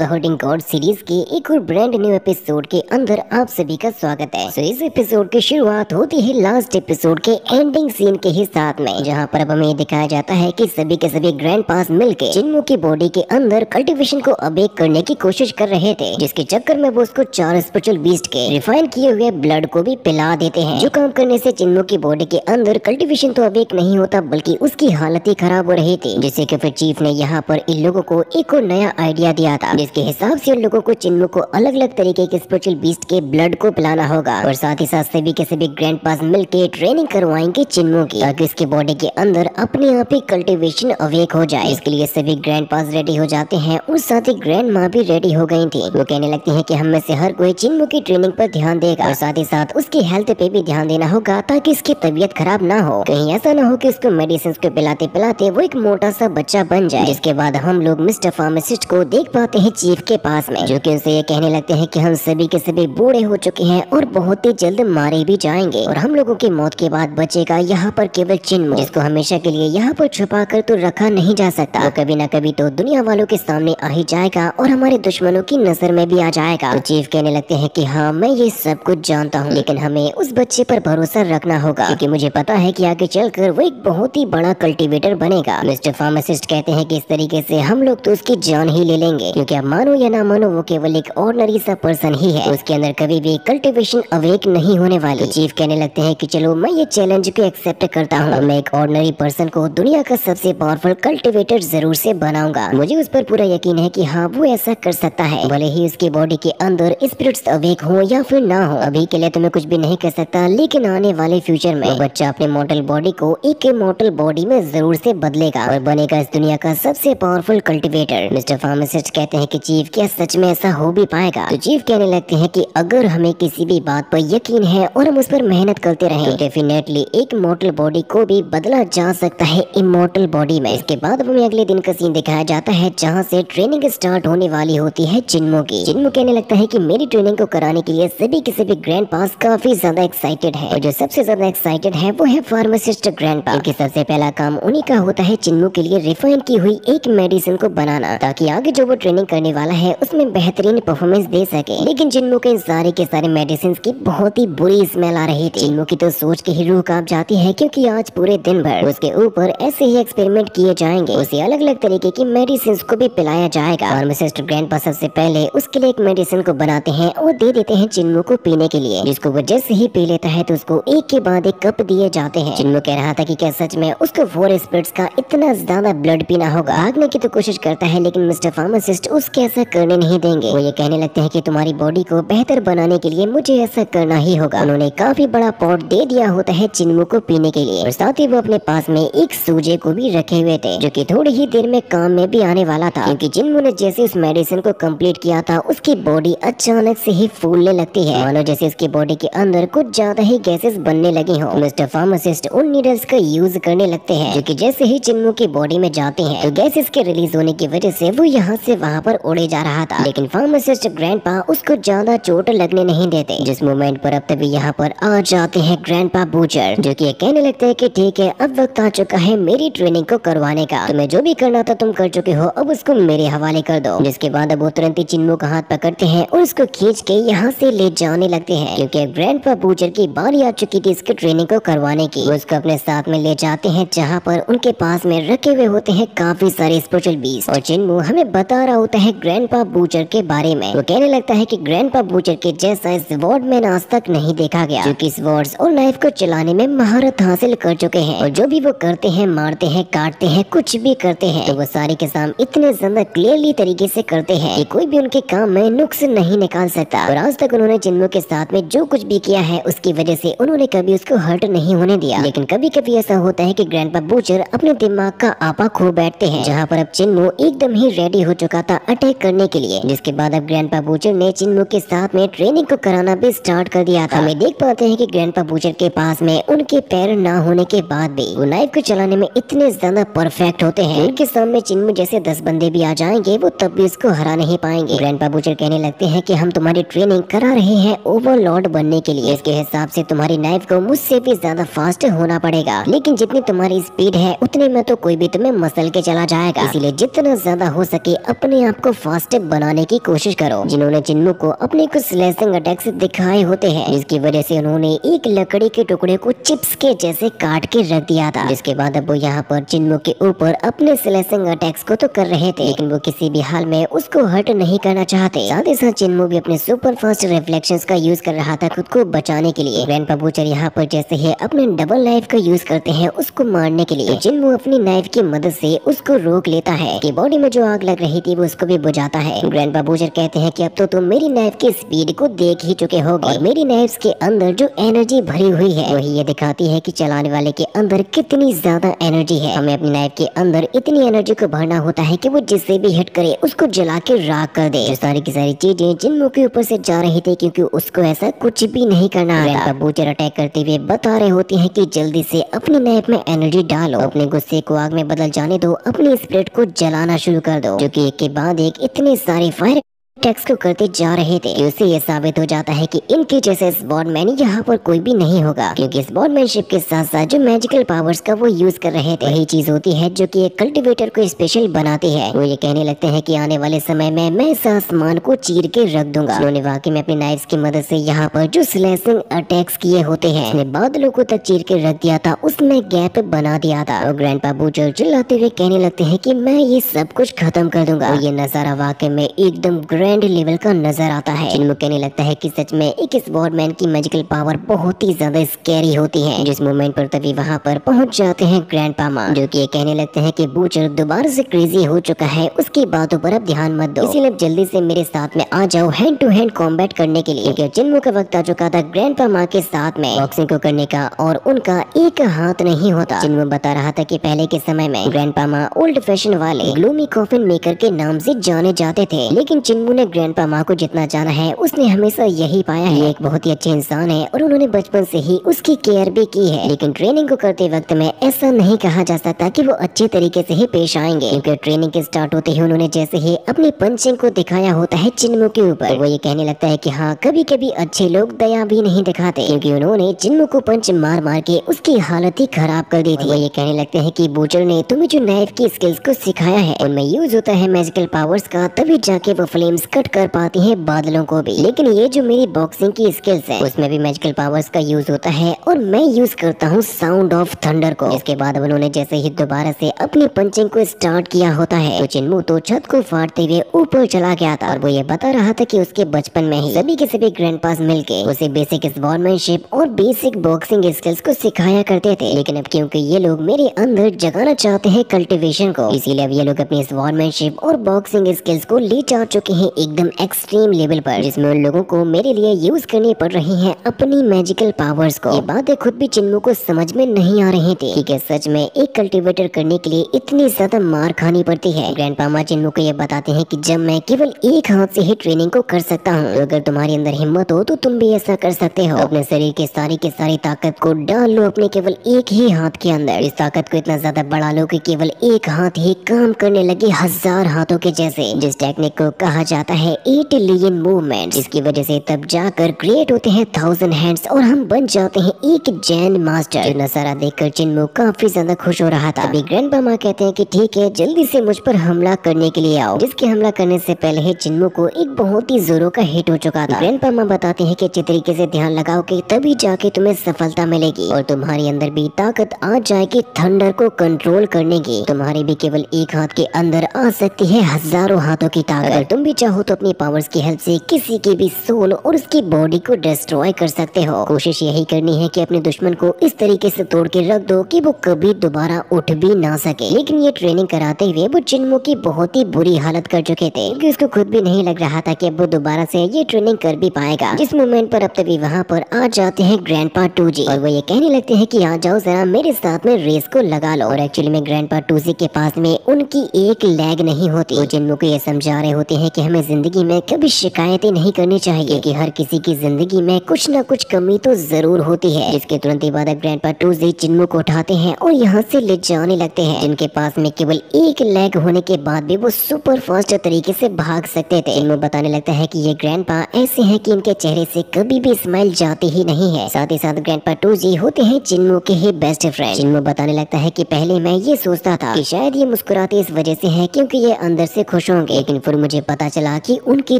The hurting God series के एक और ब्रांड न्यू एपिसोड के अंदर आप सभी का स्वागत है। तो इस एपिसोड की शुरुआत होती है लास्ट एपिसोड के एंडिंग सीन के ही साथ में, जहां पर अब हमें दिखाया जाता है कि सभी के सभी ग्रैंड पास मिलकर चिन्मू की बॉडी के अंदर कल्टीवेशन को अबेक करने की कोशिश कर रहे थे, जिसके चक्कर में वो उसको 4 स्पिरिचुअल बीस्ट के रिफाइन किए हुए ब्लड को भी पिला देते हैं, जो काम करने से चिन्मू की बॉडी के अंदर कल्टीवेशन तो अबेक नहीं होता बल्कि उसकी हालत ही खराब हो रही थी। जिससे कि फिर चीफ ने यहाँ पर इन लोगों को एक और नया आइडिया दिया था, जिसके हिसाब से उन लोगों को चिन्मू को अलग अलग तरीके के स्पिरिचुअल बीस्ट के ब्लड को पिलाना होगा और साथ ही साथ सभी के सभी ग्रैंड पास मिलके ट्रेनिंग करवाएंगे चिन्मू की, ताकि उसकी बॉडी के अंदर अपने आप ही कल्टीवेशन अवेक हो जाए। इसके लिए सभी ग्रैंड पास रेडी हो जाते हैं और साथ ही ग्रैंड माँ भी रेडी हो गई थी। वो कहने लगती है कि हम में से हर कोई चिन्मू की ट्रेनिंग पर ध्यान देगा और साथ ही साथ उसकी हेल्थ पे भी ध्यान देना होगा, ताकि इसकी तबीयत खराब ना हो। कहीं ऐसा ना हो कि उसको मेडिसिन को पिलाते पिलाते वो एक मोटा सा बच्चा बन जाए। जिसके बाद हम लोग मिस्टर फार्मासिस्ट को देख पाते हैं चीफ के पास में, जो कि उनसे ये कहने लगते हैं कि हम सभी के सभी बूढ़े हो चुके हैं और बहुत ही जल्द मारे भी जाएंगे और हम लोगों की मौत के बाद बचेगा यहाँ पर केवल चिन्मू, जिसको हमेशा के लिए यहाँ पर छुपा कर तो रखा नहीं जा सकता। वो कभी ना कभी तो दुनिया वालों के सामने आ ही जाएगा और हमारे दुश्मनों की नजर में भी आ जाएगा। तो चीफ कहने लगते हैं कि हाँ, मैं ये सब कुछ जानता हूँ, लेकिन हमें उस बच्चे पर भरोसा रखना होगा, क्योंकि मुझे पता है कि आगे चलकर वो एक बहुत ही बड़ा कल्टीवेटर बनेगा। मिस्टर फार्मासिस्ट कहते हैं कि इस तरीके से हम लोग तो उसकी जान ही ले लेंगे, क्योंकि अब मानो या ना मानो वो केवल एक ऑर्डिनरी सा पर्सन ही है, उसके अंदर कभी भी कल्टीवेशन अवेक नहीं होने वाली। तो चीफ कहने लगते हैं कि चलो मैं ये चैलेंज को एक्सेप्ट करता हूँ, मैं एक ऑर्डिनरी पर्सन को दुनिया का सबसे पावरफुल कल्टीवेटर जरूर से बनाऊंगा। मुझे उस पर पूरा यकीन है कि हाँ, वो ऐसा कर सकता है, भले ही उसकी बॉडी के अंदर स्पिरिट्स अवेक हो या फिर ना हो। अभी के लिए तो मैं कुछ भी नहीं कर सकता, लेकिन आने वाले फ्यूचर में बच्चा अपने मॉर्टल बॉडी को एक इमॉर्टल बॉडी में जरूर से बदलेगा और बनेगा इस दुनिया का सबसे पावरफुल कल्टीवेटर। मिस्टर फार्मासिस्ट कहते हैं कि चीफ, क्या सच में ऐसा हो भी पाएगा? तो चीफ कहने लगते हैं कि अगर हमें किसी भी बात पर यकीन है और हम उस पर मेहनत करते रहें, तो डेफिनेटली एक मॉर्टल बॉडी को भी बदला जा सकता है इमॉर्टल बॉडी में। इसके बाद हमें अगले दिन का सीन दिखाया जाता है, जहाँ से ट्रेनिंग स्टार्ट होने वाली होती है चिन्मू की। चिन्मू कहने लगता है कि मेरी ट्रेनिंग को कराने के लिए सभी के सभी ग्रैंड पास काफी ज्यादा एक्साइटेड है, और जो सबसे ज्यादा एक्साइटेड है वो है फार्मासिस्ट ग्रैंड पा, क्योंकि सबसे पहला काम उन्हीं का होता है चिन्मू के लिए रिफाइन की हुई एक मेडिसिन को बनाना, ताकि आगे जो वो ट्रेनिंग करने वाला है उसमें बेहतरीन परफॉर्मेंस दे सके। लेकिन चिन्मू के सारे मेडिसिन की बहुत ही बुरी स्मेल आ रही थी। चिन्मू की तो सोच के ही रूह कांप जाती है, क्योंकि आज पूरे दिन भर उसके ऊपर ऐसे ही एक्सपेरिमेंट किए जाएंगे, उसे अलग अलग तरीके की मेडिसिन को भी पिलाया जाएगा। फार्मासिस्ट ग्रैंडपा सबसे पहले उसके लिए एक मेडिसिन को बनाते हैं और दे देते हैं चिन्मू को पीने के लिए, जिसको वो जैसे ही पी लेता है तो उसको एक के बाद एक कप दिए जाते हैं। चिन्मू कह रहा था कि क्या सच में उसको 4 स्पिरिट्स का इतना ज्यादा ब्लड पीना होगा। भागने की तो कोशिश करता है, लेकिन मिस्टर फार्मासिस्ट उसके ऐसा करने नहीं देंगे। वो ये कहने लगते हैं कि तुम्हारी बॉडी को बेहतर बनाने के लिए मुझे ऐसा करना ही होगा। उन्होंने काफी बड़ा पॉट दे दिया होता है चिन्मू को पीने के लिए, और साथ ही वो अपने पास में एक सूजे को भी रखे हुए थे, जो कि थोड़ी ही देर में काम में भी आने वाला था, क्योंकि चिन्मू ने जैसे उस मेडिसिन को कंप्लीट किया था, उसकी बॉडी अचानक से ही फूलने लगती है, मानो जैसे उसकी बॉडी के अंदर कुछ ज्यादा ही गैसेस बनने लगी हो। मिस्टर फार्मासिस्ट उन नीडल्स का यूज करने लगते हैं, जो कि जैसे ही चिन्मू की बॉडी में जाते हैं तो गैसेस के रिलीज होने की वजह से वो यहाँ से वहाँ पर उड़े जा रहा था। लेकिन फार्मासिस्ट ग्रैंडपा उसको ज्यादा चोट लगने नहीं देते, जिस मोमेंट पर अब तभी यहाँ पर आ जाते हैं ग्रैंडपा बूचर, जो कि कहने लगते हैं कि ठीक है, अब वक्त आ चुका है मेरी ट्रेनिंग को करवाने का, तुम्हें जो भी करना था तुम कर चुके हो, अब उसको मेरे हवाले कर दो। जिसके बाद अब वो तुरंत ही चिन्मू का हाथ पकड़ते हैं और उसको खींच के यहाँ से ले जाने लगते हैं, क्योंकि ग्रैंडपा बूचर की बारी आ चुकी थी इसकी ट्रेनिंग को करवाने की। वो उसको अपने साथ में ले जाते हैं, जहाँ पर उनके पास में रखे हुए होते हैं काफी सारे स्पिरिचुअल बीस्ट, और चिन्मू हमें बता रहा होता है ग्रैंडपा बूचर के बारे में। वो कहने लगता है कि ग्रैंडपा बूचर के जैसा स्वॉर्ड मैन आज तक नहीं देखा गया, जो कि स्वॉर्ड्स और नाइफ को चलाने में महारत हासिल कर चुके हैं, और जो भी वो करते हैं, मारते हैं, काटते हैं, कुछ भी करते हैं, तो वो सारे के काम इतने ज्यादा क्लियरली तरीके से करते हैं कि कोई भी उनके काम में नुक्स नहीं निकाल सकता। और आज तक उन्होंने चिन्मू के साथ में जो कुछ भी किया है, उसकी वजह से उन्होंने कभी उसको हर्ट नहीं होने दिया। लेकिन कभी कभी ऐसा होता है कि ग्रैंडपा बूचर अपने दिमाग का आपा खो बैठते हैं, जहाँ पर अब चिन्मू एकदम ही रेडी हो चुका था अटैक करने के लिए। जिसके बाद अब ग्रैंडपा बूचर ने चिन्मू के साथ में ट्रेनिंग को कराना भी स्टार्ट कर दिया था। हमें देख पाते हैं कि ग्रैंडपा बूचर के पास में उनके पैर ना होने के बाद भी वो नाइफ को चलाने में इतने ज्यादा परफेक्ट होते हैं, उनके सामने चिन्मू जैसे 10 बंदे भी आ जाएंगे, वो तब भी उसको हरा नहीं पाएंगे। ग्रैंडपा बूचर कहने लगते हैं कि हम तुम्हारी ट्रेनिंग करा रहे हैं ओवरलॉर्ड बनने के लिए, इसके हिसाब से तुम्हारी नाइफ को मुझसे भी ज्यादा फास्ट होना पड़ेगा, लेकिन जितनी तुम्हारी स्पीड है उतने में तो कोई भी तुम्हें मसल के चला जाएगा, इसीलिए जितना ज्यादा हो सके अपने आप को को फास्ट बनाने की कोशिश करो, जिन्होंने चिन्मू को अपने कुछ स्लैशिंग अटैक्स दिखाए होते हैं, जिसकी वजह से उन्होंने एक लकड़ी के टुकड़े को चिप्स के जैसे काट के रख दिया था। जिसके बाद अब वो यहाँ पर चिन्मू के ऊपर अपने स्लैशिंग अटैक्स को तो कर रहे थे, लेकिन वो किसी भी हाल में उसको हर्ट नहीं करना चाहते। साथ ही साथ चिन्मू भी अपने सुपर फास्ट रिफ्लेक्शंस का यूज कर रहा था खुद को बचाने के लिए। ग्रैंडपा बूचर यहाँ पर जैसे ही अपने डबल नाइफ का यूज करते हैं उसको मारने के लिए, तो चिन्मू अपनी नाइफ की मदद से उसको रोक लेता है कि बॉडी में जो आग लग रही थी वो उसको भी बुझाता है। ग्रैंडपा बूचर कहते हैं कि अब तो तुम मेरी नाइफ की स्पीड को देख ही चुके होगे और मेरी नाइफ्स के अंदर जो एनर्जी भरी हुई है वही ये दिखाती है कि चलाने वाले के अंदर कितनी ज्यादा एनर्जी है। हमें अपनी नाइफ के अंदर इतनी एनर्जी को भरना होता है कि वो जिससे भी हिट करे उसको जला के राख कर दे। जो सारी की सारी चीजें चिन्मू के ऊपर से जा रही थी क्योंकि उसको ऐसा कुछ भी नहीं करना आता। बूचर अटैक करते हुए बता रहे होते हैं कि जल्दी से अपनी नाइफ में एनर्जी डालो, अपने गुस्से को आग में बदल जाने दो, अपनी स्पिरिट को जलाना शुरू कर दो, जो कि एक के बाद एक इतने सारे फायर अटैक्स को करते जा रहे थे कि उससे ये साबित हो जाता है कि इनके जैसे स्वॉर्डमैन यहाँ पर कोई भी नहीं होगा, क्योंकि स्वॉर्डमैनशिप के साथ साथ जो मैजिकल पावर्स का वो यूज कर रहे थे वही चीज होती है जो कि एक कल्टीवेटर को स्पेशल बनाती है। वो ये कहने लगते हैं कि आने वाले समय में मैं इस आसमान को चीर के रख दूंगा। उन्होंने वाकई में अपनी नाइफ्स की मदद से यहाँ पर जो स्लैशिंग अटैक्स किए होते हैं उसने बादलों को तक चीर के रख दिया था, उसमें गैप बना दिया था। और ग्रैंडपा बूचर चिल्लाते हुए कहने लगते हैं कि मैं ये सब कुछ खत्म कर दूंगा। और ये नजारा वाकई में एकदम ग्रैंड लेवल का नजर आता है। चिन्मू कहने लगता है कि सच में एक स्वॉर्डमैन की मैजिकल पावर बहुत ही ज्यादा स्कैरी होती है। जिस मोमेंट पर तभी वहाँ पर पहुंच जाते हैं ग्रैंडपा माँ, जो कि कहने लगते हैं कि बूचर दोबारा से क्रेजी हो चुका है, उसकी बातों पर अब ध्यान मत दो, इसीलिए जल्दी से मेरे साथ में आ जाओ हैंड टू हैंड कॉम्बैट करने के लिए, क्योंकि चिन्मू का वक्त आ चुका था ग्रैंडपा माँ के साथ में बॉक्सिंग को करने का और उनका एक हाथ नहीं होता। चिन्मू बता रहा था कि पहले के समय में ग्रैंडपा माँ ओल्ड फैशन वाले ग्लूमी कॉफिन मेकर के नाम से जाने जाते थे, लेकिन चिन्मू ने ग्रैंडपा माँ को जितना जाना है उसने हमेशा यही पाया है एक बहुत ही अच्छे इंसान है और उन्होंने बचपन से ही उसकी केयर भी की है। लेकिन ट्रेनिंग को करते वक्त में ऐसा नहीं कहा जा सकता कि वो अच्छे तरीके से ही पेश आएंगे, क्योंकि ट्रेनिंग के स्टार्ट होते ही उन्होंने जैसे ही अपनी पंचिंग को दिखाया होता है चिन्मू के ऊपर, वो ये कहने लगता है कि हाँ कभी कभी अच्छे लोग दया भी नहीं दिखाते, क्योंकि उन्होंने चिन्मू को पंच मार मार के उसकी हालत ही खराब कर दी थी। वो ये कहने लगते हैं कि बूचर ने तुम्हें जो नाइफ की स्किल्स को सिखाया है उनमें यूज होता है मैजिकल पावर्स का, तभी जाके वो फ्लेम्स कट कर पाती है बादलों को भी, लेकिन ये जो मेरी बॉक्सिंग की स्किल्स है उसमें भी मैजिकल पावर्स का यूज होता है और मैं यूज करता हूँ साउंड ऑफ थंडर को। इसके बाद उन्होंने जैसे ही दोबारा से अपनी पंचिंग को स्टार्ट किया होता है तो चिन्मू तो छत को फाड़ते हुए ऊपर चला गया था और वो ये बता रहा था कि उसके बचपन में ही सभी के सभी ग्रैंडपास मिलके उसे बेसिक स्वॉर्डमैनशिप और बेसिक बॉक्सिंग स्किल्स को सिखाया करते थे, लेकिन अब क्योंकि ये लोग मेरे अंदर जगाना चाहते हैं कल्टीवेशन को, इसीलिए अब ये लोग अपनी स्वॉर्डमैनशिप और बॉक्सिंग स्किल्स को ले जा चुके हैं एकदम एक्सट्रीम लेवल पर, जिसमें उन लोगों को मेरे लिए यूज करनी पड़ रही हैं अपनी मैजिकल पावर्स को। ये बातें खुद भी चिन्मू को समझ में नहीं आ रही थी कि सच में एक कल्टीवेटर करने के लिए इतनी ज्यादा मार खानी पड़ती है। ग्रैंडपा माँ चिन्मू को ये बताते हैं कि जब मैं केवल एक हाथ से ही ट्रेनिंग को कर सकता हूँ, तो अगर तुम्हारे अंदर हिम्मत हो तो तुम भी ऐसा कर सकते हो। अपने शरीर के सारी ताकत को डाल लो अपने केवल एक ही हाथ के अंदर। इस ताकत को इतना ज्यादा बढ़ा लो कि केवल एक हाथ ही काम करने लगे 1000 हाथों के जैसे, जिस टेक्निक को कहा जाता है 8 लियन मूवमेंट, जिसकी वजह से तब जाकर क्रिएट होते हैं 1000 हैंड्स और हम बन जाते हैं एक जैन मास्टर। जो नजारा देखकर चिन्मू काफी ज्यादा खुश हो रहा था। अभी ग्रैंडपा माँ कहते हैं कि ठीक है जल्दी से मुझ पर हमला करने के लिए आओ, जिसके हमला करने से पहले ही चिन्मू को एक बहुत ही जोरों का हिट हो चुका था। ग्रैंडपा माँ बताते हैं कि अच्छे तरीके से ध्यान लगाओगे तभी जाके तुम्हें सफलता मिलेगी और तुम्हारे अंदर भी ताकत आ जाएगी थंडर को कंट्रोल करने की। तुम्हारे भी केवल एक हाथ के अंदर आ सकती है हजारों हाथों की ताकत। अगर तुम भी चाहो तो अपनी पावर्स की हेल्प से किसी की भी सोल और उसकी बॉडी को डिस्ट्रॉय कर सकते हो। कोशिश यही करनी है कि अपने दुश्मन को इस तरीके से तोड़ के रख दो कि वो कभी दोबारा उठ भी ना सके। लेकिन ये ट्रेनिंग कराते हुए वो चिन्मू की बहुत ही बुरी हालत कर चुके थे, क्योंकि उसको खुद भी नहीं लग रहा था कि अब वो दोबारा से ये ट्रेनिंग कर भी पाएगा। जिस मोमेंट पर अब तभी वहाँ पर आ जाते हैं ग्रैंडपा 2G और वो ये कहने लगते हैं कि आ जाओ जरा मेरे साथ में रेस को लगा लो। और एक्चुअली में ग्रैंडपा 2G के पास में उनकी एक लेग नहीं होती। वो चिन्मू को ये समझा रहे होते हैं कि हमें अपनी जिंदगी में कभी शिकायतें नहीं करनी चाहिए कि हर किसी की जिंदगी में कुछ न कुछ कमी तो जरूर होती है। इसके तुरंत बाद ग्रैंडपा टूजी चिन्मू को उठाते हैं और यहाँ से ले जाने लगते हैं। जिनके पास में केवल एक लेग होने के बाद भी वो सुपर फास्ट तरीके से भाग सकते थे। चिन्मू बताने लगता है कि ये ग्रैंडपा ऐसे हैं कि इनके चेहरे से कभी भी स्माइल जाती ही नहीं है। साथ ही साथ ग्रैंडपा टूजी होते हैं चिन्मू के ही बेस्ट फ्रेंड। चिन्मू बताने लगता है कि पहले मैं ये सोचता था कि शायद ये मुस्कुराते इस वजह से है क्योंकि ये अंदर से खुश होंगे, लेकिन फिर मुझे पता चला कि उनकी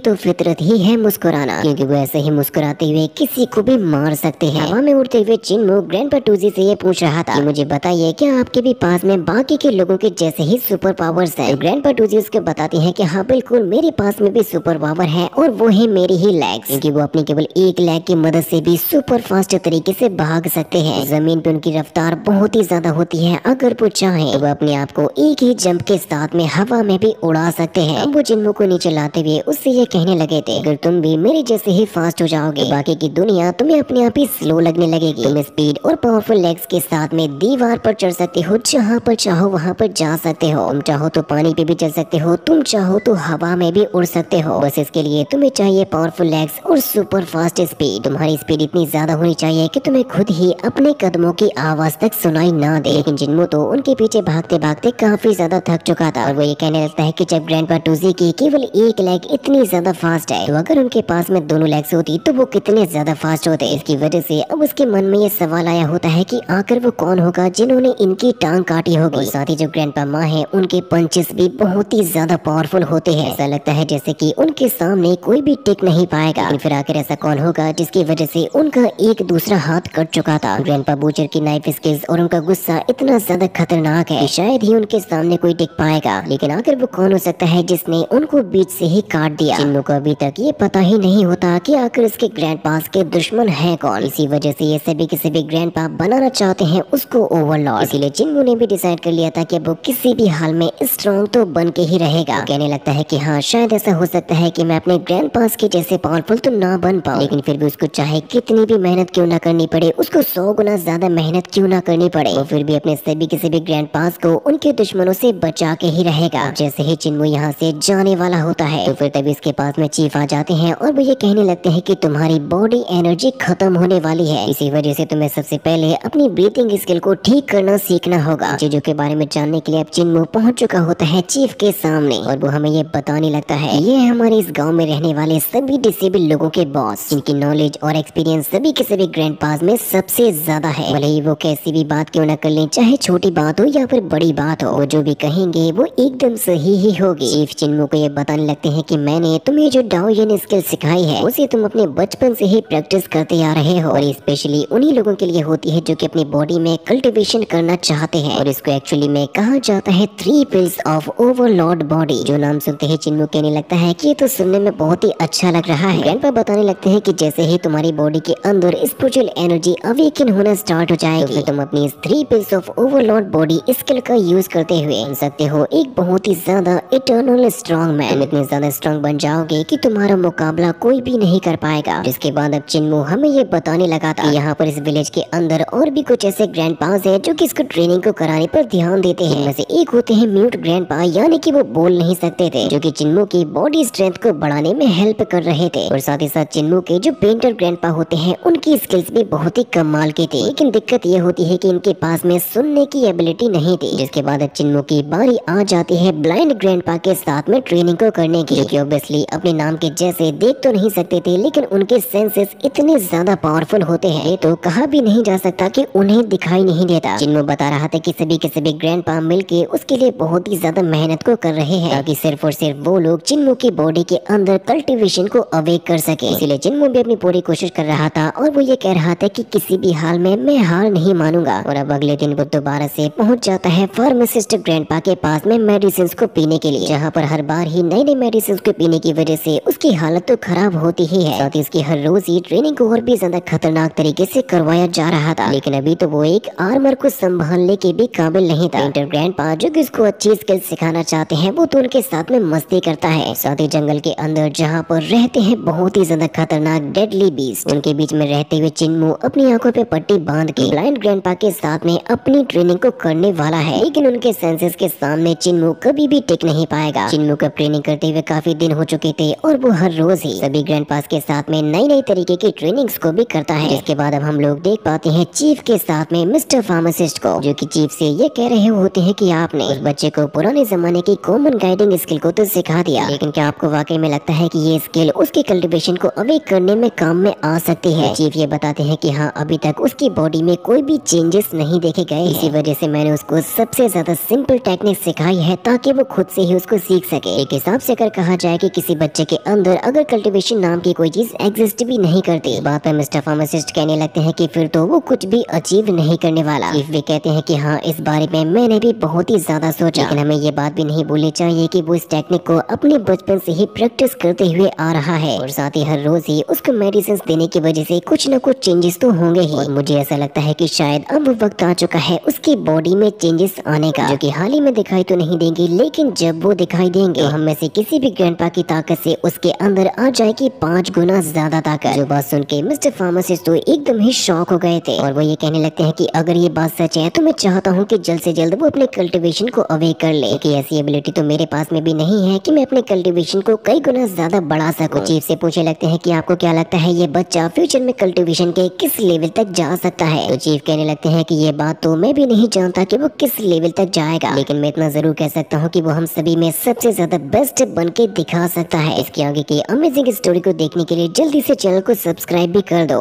तो फितरत ही है मुस्कुराना, क्योंकि वो ऐसे ही मुस्कुराते हुए किसी को भी मार सकते हैं। हवा में उड़ते हुए चिन्मू ग्रैंडपा टूजी से ये पूछ रहा था कि मुझे बताइए क्या आपके भी पास में बाकी के लोगों के जैसे ही सुपर पावर्स हैं? ग्रैंडपा टूजी उसको बताती हैं कि हाँ बिल्कुल मेरे पास में भी सुपर पावर है और वो है मेरी ही लेग्स, क्योंकि वो अपनी केवल एक लेग की मदद से भी सुपर फास्ट तरीके से भाग सकते हैं। जमीन पे उनकी रफ्तार बहुत ही ज्यादा होती है, अगर वो चाहे तो वो अपने आप को एक ही जंप के साथ में हवा में भी उड़ा सकते हैं। वो चिन्मू को नीचे लाते हुए उससे ये कहने लगे थे अगर तुम भी मेरे जैसे ही फास्ट हो जाओगे तो बाकी की दुनिया तुम्हें अपने आप ही स्लो लगने लगेगी। तुम स्पीड और पावरफुल लेग्स के साथ में दीवार पर चढ़ सकते हो, जहाँ पर चाहो वहाँ पर जा सकते हो। तुम चाहो तो पानी पे भी चल सकते हो, तुम चाहो तो हवा में भी उड़ सकते हो। बस इसके लिए तुम्हें चाहिए पावरफुल लेग्स और सुपर फास्ट स्पीड। तुम्हारी स्पीड इतनी ज्यादा होनी चाहिए कि तुम्हें खुद ही अपने कदमों की आवाज तक सुनाई ना दे। लेकिन चिन्मू तो उनके पीछे भागते भागते काफी ज्यादा थक चुका था और वो ये कहने लगता है कि जब ग्रैंडपा टूजी की केवल एक लेग इतनी ज्यादा फास्ट है तो अगर उनके पास में दोनों लेग्स होती तो वो कितने ज्यादा फास्ट होते। इसकी वजह से अब उसके मन में ये सवाल आया होता है कि आखिर वो कौन होगा जिन्होंने इनकी टांग काटी होगी। और साथ ही जो ग्रैंडपा माँ है उनके पंचेस भी बहुत ही ज्यादा पावरफुल होते हैं। ऐसा लगता है जैसे कि उनके सामने कोई भी टिक नहीं पाएगा। लेकिन फिर आखिर ऐसा कौन होगा जिसकी वजह से उनका एक दूसरा हाथ कट चुका था। ग्रैंडपा बूचर की नाइफ स्किल्स और उनका गुस्सा इतना ज्यादा खतरनाक है कि शायद ही उनके सामने कोई टिक पाएगा। लेकिन आखिर वो कौन हो सकता है जिसने उनको बीच से ही काट दिया। चिन्मू को अभी तक ये पता ही नहीं होता कि आखिर उसके ग्रैंडपास के दुश्मन है कौन। इसी वजह से ये सभी के सभी ग्रैंडपा बनाना चाहते हैं उसको ओवरलॉर्ड। इसीलिए चिन्मू ने भी डिसाइड कर लिया था कि वो किसी भी हाल में स्ट्रॉन्ग तो बन के ही रहेगा। कहने लगता है कि हाँ शायद ऐसा हो सकता है कि मैं अपने ग्रैंडपास के जैसे पावरफुल तो ना बन पाऊं, लेकिन फिर भी उसको चाहे कितनी भी मेहनत क्यों ना करनी पड़े, उसको 100 गुना ज्यादा मेहनत क्यों ना करनी पड़े, वो फिर भी अपने सभी के सभी ग्रैंडपास को उनके दुश्मनों से बचा के ही रहेगा। जैसे ही चिन्मू यहाँ से जाने वाला होता है तो फिर तभी इसके पास में चीफ आ जाते हैं और वो ये कहने लगते हैं कि तुम्हारी बॉडी एनर्जी खत्म होने वाली है, इसी वजह से तुम्हें सबसे पहले अपनी ब्रीथिंग स्किल को ठीक करना सीखना होगा। चीजों के बारे में जानने के लिए अब चिन्मू पहुंच चुका होता है चीफ के सामने और वो हमें ये बताने लगता है ये हमारे इस गाँव में रहने वाले सभी डिसेबल लोगों के बॉस, जिनकी नॉलेज और एक्सपीरियंस सभी के सभी ग्रैंडपास में सबसे ज्यादा है। भले ही वो कैसी भी बात क्यों न कर ले, चाहे छोटी बात हो या फिर बड़ी बात हो, वो जो भी कहेंगे वो एकदम सही ही होगी। चीफ चिन्मू को ये बताने लगते हैं कि मैंने तुम्हें जो डाओयन स्किल सिखाई है उसे तुम अपने बचपन से ही प्रैक्टिस करते आ रहे हो और स्पेशली उन्हीं लोगों के लिए होती है जो कि अपनी बॉडी में कल्टीवेशन करना चाहते हैं और इसको एक्चुअली में कहा जाता है 3 पिल्स ऑफ ओवरलॉर्ड बॉडी। जो नाम सुनते ही चिन्मू कहने लगता है कि ये तो सुनने में बहुत ही अच्छा लग रहा है। ग्रैंडपा बताने लगते हैं कि जैसे ही तुम्हारी बॉडी के अंदर स्पिरिचुअल एनर्जी अवेकन होना स्टार्ट हो जाएगी तो फिर तुम अपनी इस 3 pills of Overlord body skill का यूज करते हुए बन सकते हो एक बहुत ही ज्यादा इटर्नल स्ट्रॉन्ग मैन। तुम इतने ज्यादा स्ट्रॉन्ग बन जाओगे कि तुम्हारा मुकाबला कोई भी नहीं कर पाएगा। जिसके बाद अब चिन्मू हमें ये बताने लगा था यहाँ पर इस विलेज के अंदर और भी कुछ ऐसे ग्रैंडपास हैं जो कि इसको ट्रेनिंग को कराने पर ध्यान देते हैं। इनमें से एक होते हैं म्यूट ग्रैंडपा, यानी कि वो बोल नहीं सकते थे, जो कि चिन्मू की बॉडी स्ट्रेंथ को बढ़ाने में हेल्प कर रहे थे। और साथ ही साथ चिन्मू के जो पेंटर ग्रैंडपा होते हैं उनकी स्किल्स भी बहुत ही कमाल की थी, लेकिन दिक्कत ये होती है कि इनके पास में सुनने की एबिलिटी नहीं थी। जिसके बाद चिन्मू की बारी आ जाती है ब्लाइंड ग्रैंडपा के साथ में ट्रेनिंग को करने की, जो कि ऑब्वियसली अपने नाम के जैसे देख तो नहीं सकते थे, लेकिन उनके सेंसेस इतने ज्यादा पावरफुल होते हैं ये तो कहा भी नहीं जा सकता कि उन्हें दिखाई नहीं देता। चिन्मू बता रहा था कि सभी के सभी ग्रैंडपा मिलके उसके लिए बहुत ही ज्यादा मेहनत को कर रहे हैं ताकि सिर्फ और सिर्फ वो लोग चिन्मू की बॉडी के अंदर कल्टीवेशन को अवेक कर सके। इसीलिए चिन्मू भी अपनी पूरी कोशिश कर रहा था और वो ये कह रहा था कि किसी भी हाल में मैं हार नहीं मानूंगा। और अब अगले दिन वो दोबारा से पहुंच जाता है फार्मासिस्ट ग्रैंडपा के पास में मेडिसिन को पीने के लिए, जहाँ पर हर बार ही नए नए मेडिसिन को पीने की वजह से उसकी हालत तो खराब होती ही है। साथ ही उसकी हर रोज ही ट्रेनिंग को और भी ज्यादा खतरनाक तरीके से करवाया जा रहा था, लेकिन अभी तो वो एक आर्मर को संभालने के भी काबिल नहीं था। पेंटर ग्रैंडपा जो कि उसको अच्छी स्किल सिखाना चाहते हैं वो तो उनके साथ में मस्ती करता है। साथ ही जंगल के अंदर जहाँ पर रहते हैं बहुत ही ज्यादा खतरनाक डेडली बीस्ट, उनके बीच में रहते हुए चिन्मू अपनी आंखों पे पट्टी बांध के ब्लाइंड ग्रैंडपा के साथ में अपनी ट्रेनिंग को करने वाला है, लेकिन उनके सेंसेस के सामने चिन्मू कभी भी टिक नहीं पाएगा। चिन्मू को ट्रेनिंग करते हुए काफी दिन हो चुके थे और वो हर रोज ही सभी ग्रैंडपास के साथ में नई नई तरीके की ट्रेनिंग्स को भी करता है। जिसके बाद अब हम लोग देख पाते हैं चीफ के साथ में मिस्टर फार्मासिस्ट को, जो कि चीफ से ये कह रहे होते हैं कि आपने उस बच्चे को पुराने जमाने की कॉमन गाइडिंग स्किल को तो सिखा दिया, लेकिन क्या आपको वाकई में लगता है कि ये स्किल उसके कल्टीवेशन को अवेक करने में काम में आ सकती है? चीफ ये बताते हैं कि हाँ, अभी तक उसकी बॉडी में कोई भी चेंजेस नहीं देखे गए, इसी वजह से मैंने उसको सबसे ज्यादा सिंपल टेक्निक सिखाई है ताकि वो खुद से ही उसको सीख सके। एक हिसाब से अगर कहा जाए कि किसी बच्चे के अंदर अगर कल्टीवेशन नाम की कोई चीज एग्जिस्ट भी नहीं करती, इस बात पर मिस्टर फार्मासिस्ट कहने लगते हैं कि फिर तो वो कुछ भी अचीव नहीं करने वाला। चीफ भी कहते हैं कि हाँ, इस बारे में मैंने भी बहुत ही ज्यादा सोचा, लेकिन हमें ये बात भी नहीं भूलनी चाहिए कि वो इस टेक्निक को अपने बचपन से ही प्रैक्टिस करते हुए आ रहा है और साथ ही हर रोज ही उसको मेडिसिन देने की वजह से कुछ न कुछ चेंजेस तो होंगे ही। और मुझे ऐसा लगता है कि शायद अब वक्त आ चुका है उसकी बॉडी में चेंजेस आने का, जो कि हाल ही में दिखाई तो नहीं देंगे, लेकिन जब वो दिखाई देंगे तो हम में से किसी भी ग्रैंडपा की ताकत से उसके अंदर आ जाएगी 5 गुना ज्यादा ताकत। जो बात सुन के मिस्टर फार्मासिस्ट तो एकदम ही शॉक हो गए थे और वो ये कहने लगते हैं कि अगर ये बात सच है तो मैं चाहता हूँ कि जल्द से जल्द वो अपने कल्टीवेशन को अवेक कर ले, कि ऐसी एबिलिटी तो मेरे पास में भी नहीं है कि मैं अपने कल्टीवेशन को कई गुना ज्यादा बढ़ा सकूं। चीफ से पूछने लगते हैं कि आपको क्या लगता है ये बच्चा फ्यूचर में कल्टीवेशन के किस लेवल तक जा सकता है? तो चीफ कहने लगते हैं कि ये बात तो मैं भी नहीं जानता कि वो किस लेवल तक जाएगा, लेकिन मैं इतना जरूर कह सकता हूँ कि वो हम सभी में सबसे ज्यादा बेस्ट बन के दिखा सकता है। इसके आगे की अमेजिंग स्टोरी को देखने के लिए जल्दी से चैनल को सब्सक्राइब भी कर दो।